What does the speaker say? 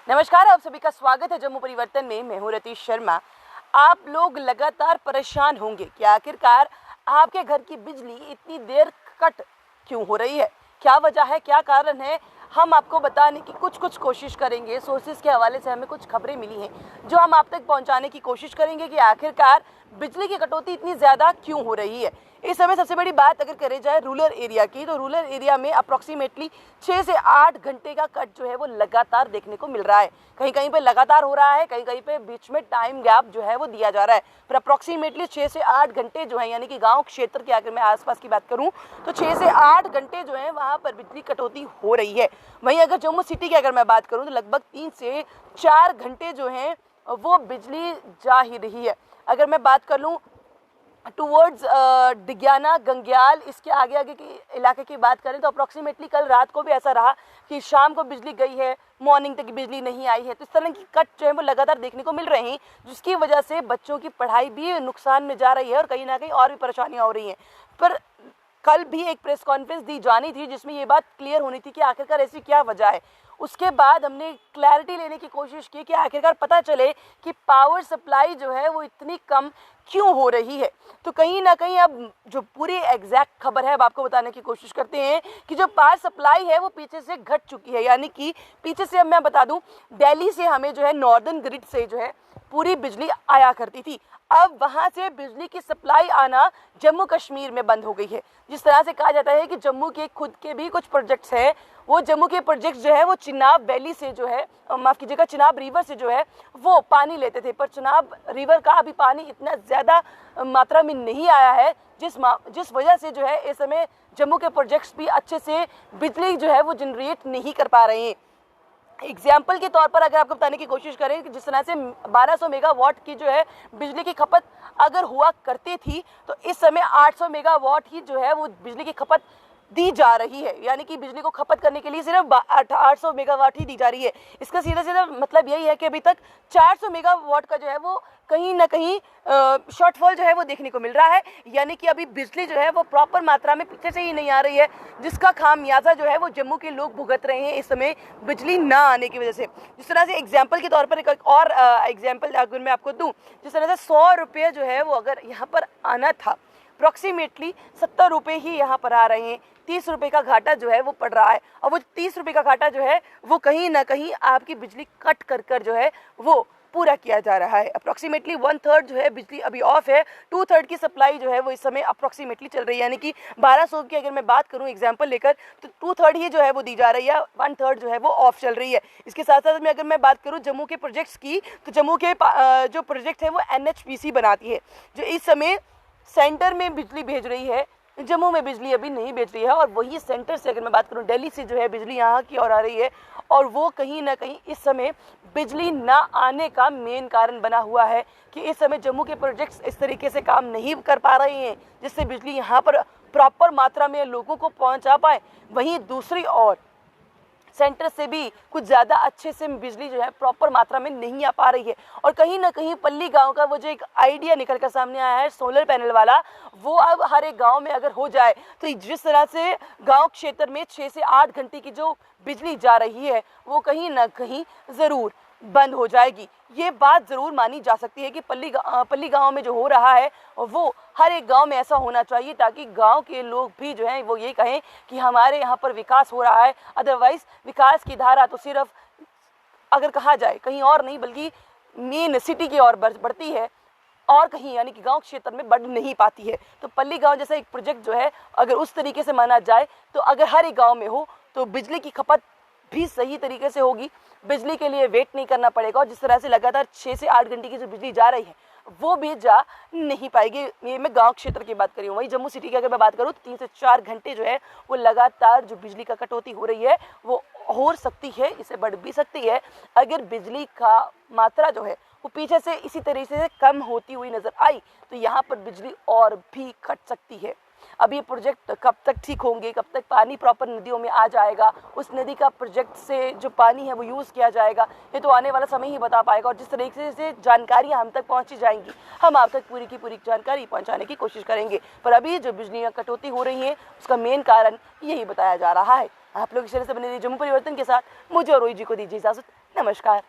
नमस्कार, आप सभी का स्वागत है जम्मू परिवर्तन में। मैं हूं रतीश शर्मा। आप लोग लगातार परेशान होंगे कि आखिरकार आपके घर की बिजली इतनी देर कट क्यों हो रही है, क्या वजह है, क्या कारण है। हम आपको बताने की कुछ कोशिश करेंगे। सोर्सेज के हवाले से हमें कुछ खबरें मिली हैं जो हम आप तक पहुंचाने की कोशिश करेंगे कि आखिरकार बिजली की कटौती इतनी ज़्यादा क्यों हो रही है। इस समय सबसे बड़ी बात अगर करें जाए रूरल एरिया की, तो रूरल एरिया में अप्रॉक्सीमेटली 6 से 8 घंटे का कट जो है वो लगातार देखने को मिल रहा है। कहीं कहीं पे लगातार हो रहा है, कहीं कहीं पे बीच में टाइम गैप जो है वो दिया जा रहा है, पर अप्रॉक्सीमेटली 6 से 8 घंटे जो है, यानी कि गांव क्षेत्र के अगर मैं आसपास की बात करूं तो 6 से 8 घंटे जो है वहां पर बिजली कटौती हो रही है। वहीं अगर जम्मू सिटी की अगर मैं बात करूं तो लगभग 3 से 4 घंटे जो है वो बिजली जा ही रही है। अगर मैं बात कर लूँ टूवर्ड्स डिग्याना, गंग्याल, इसके आगे आगे के इलाके की बात करें तो अप्रॉक्सीमेटली कल रात को भी ऐसा रहा कि शाम को बिजली गई है, मॉर्निंग तक बिजली नहीं आई है। तो इस तरह की कट जो है वो लगातार देखने को मिल रहे हैं, जिसकी वजह से बच्चों की पढ़ाई भी नुकसान में जा रही है और कहीं ना कहीं और भी परेशानियाँ हो रही हैं। पर कल भी एक प्रेस कॉन्फ्रेंस दी जानी थी जिसमें ये बात क्लियर होनी थी कि आखिरकार ऐसी क्या वजह है। उसके बाद हमने क्लैरिटी लेने की कोशिश की कि आखिरकार पता चले कि पावर सप्लाई जो है वो इतनी कम क्यों हो रही है। तो कहीं ना कहीं अब जो पूरी एग्जैक्ट खबर है अब आपको बताने की कोशिश करते हैं कि जो पावर सप्लाई है वो पीछे से घट चुकी है। यानी कि पीछे से अब मैं बता दूं, दिल्ली से हमें जो है नॉर्दर्न ग्रिड से जो है पूरी बिजली आया करती थी। अब वहां से बिजली की सप्लाई आना जम्मू कश्मीर में बंद हो गई है। जिस तरह से कहा जाता है कि जम्मू के खुद के भी कुछ प्रोजेक्ट्स हैं, वो जम्मू के प्रोजेक्ट्स जो है वो चिनाब वैली से जो है, माफ़ कीजिएगा, चिनाब रिवर से जो है वो पानी लेते थे, पर चिनाब रिवर का अभी पानी इतना ज़्यादा मात्रा में नहीं आया है, जिस वजह से जो है इस समय जम्मू के प्रोजेक्ट्स भी अच्छे से बिजली जो है वो जनरेट नहीं कर पा रहे हैं। एग्जाम्पल के तौर पर अगर आपको बताने की कोशिश करें कि जिस तरह से 1200 मेगावाट की जो है बिजली की खपत अगर हुआ करती थी, तो इस समय 800 मेगावाट ही जो है वो बिजली की खपत दी जा रही है। यानी कि बिजली को खपत करने के लिए सिर्फ 800 मेगावाट ही दी जा रही है। इसका सीधा सीधा मतलब यही है कि अभी तक 400 मेगावाट का जो है वो कहीं ना कहीं शॉर्टफॉल जो है वो देखने को मिल रहा है। यानी कि अभी बिजली जो है वो प्रॉपर मात्रा में पीछे से ही नहीं आ रही है, जिसका खामियाजा जो है वो जम्मू के लोग भुगत रहे हैं इस समय बिजली ना आने की वजह से। जिस तरह से एग्जाम्पल के तौर पर एक और एग्जाम्पल अगर मैं आपको दूँ, जिस तरह से 100 रुपये जो है वो अगर यहाँ पर आना था, अप्रॉक्सीमेटली 70 रुपये ही यहाँ पर आ रहे हैं। 30 रुपये का घाटा जो है वो पड़ रहा है, और वो 30 रुपये का घाटा जो है वो कहीं ना कहीं आपकी बिजली कट कर जो है वो पूरा किया जा रहा है। अप्रॉक्सीमेटली 1/3 जो है बिजली अभी ऑफ है, 2/3 की सप्लाई जो है वो इस समय अप्रॉक्सीमेटली चल रही है। यानी कि 1200 की अगर मैं बात करूं एग्जांपल लेकर, तो 2/3 ही जो है वो दी जा रही है, 1/3 जो है वो ऑफ चल रही है। इसके साथ साथ में अगर मैं बात करूं जम्मू के प्रोजेक्ट्स की, तो जम्मू के जो प्रोजेक्ट है वो NHPC बनाती है, जो इस समय सेंटर में बिजली भेज रही है, जम्मू में बिजली अभी नहीं भेज रही है। और वही सेंटर से अगर मैं बात करूं, दिल्ली से जो है बिजली यहाँ की ओर आ रही है, और वो कहीं ना कहीं इस समय बिजली ना आने का मेन कारण बना हुआ है कि इस समय जम्मू के प्रोजेक्ट्स इस तरीके से काम नहीं कर पा रहे हैं जिससे बिजली यहाँ पर प्रॉपर मात्रा में लोगों को पहुँचा पाए। वहीं दूसरी ओर सेंटर से भी कुछ ज़्यादा अच्छे से बिजली जो है प्रॉपर मात्रा में नहीं आ पा रही है। और कहीं ना कहीं पल्ली गांव का वो जो एक आइडिया निकल कर सामने आया है सोलर पैनल वाला, वो अब हर एक गांव में अगर हो जाए तो जिस तरह से गांव क्षेत्र में 6 से 8 घंटे की जो बिजली जा रही है वो कहीं ना कहीं ज़रूर बंद हो जाएगी। ये बात ज़रूर मानी जा सकती है कि पल्ली गांव में जो हो रहा है वो हर एक गांव में ऐसा होना चाहिए, ताकि गांव के लोग भी जो हैं वो ये कहें कि हमारे यहाँ पर विकास हो रहा है। अदरवाइज़ विकास की धारा तो सिर्फ अगर कहा जाए कहीं और नहीं बल्कि मेन सिटी की ओर बढ़ती है, और कहीं यानी कि गांव क्षेत्र में बढ़ नहीं पाती है। तो पल्ली गांव जैसा एक प्रोजेक्ट जो है अगर उस तरीके से माना जाए, तो अगर हर एक गाँव में हो तो बिजली की खपत भी सही तरीके से होगी, बिजली के लिए वेट नहीं करना पड़ेगा, और जिस तरह से लगातार 6 से 8 घंटे की जो बिजली जा रही है वो भी जा नहीं पाएगी। ये मैं गांव क्षेत्र की बात कर रही हूँ। वहीं जम्मू सिटी की अगर मैं बात करूँ तो 3 से 4 घंटे जो है वो लगातार जो बिजली का कटौती हो रही है वो हो सकती है, इसे बढ़ भी सकती है अगर बिजली का मात्रा जो है वो पीछे से इसी तरीके से कम होती हुई नज़र आई, तो यहाँ पर बिजली और भी घट सकती है। अब ये प्रोजेक्ट कब तक ठीक होंगे, कब तक पानी प्रॉपर नदियों में आ जाएगा, उस नदी का प्रोजेक्ट से जो पानी है वो यूज़ किया जाएगा, ये तो आने वाला समय ही बता पाएगा। और जिस तरीके से जानकारियाँ हम तक पहुँची जाएंगी, हम आप तक पूरी की पूरी जानकारी पहुँचाने की कोशिश करेंगे। पर अभी जो बिजली कटौती हो रही है उसका मेन कारण यही बताया जा रहा है। आप लोग इस तरह से बने रहिए जम्मू परिवर्तन के साथ। मुझे और रोई जी को दीजिए इजाज़त। नमस्कार।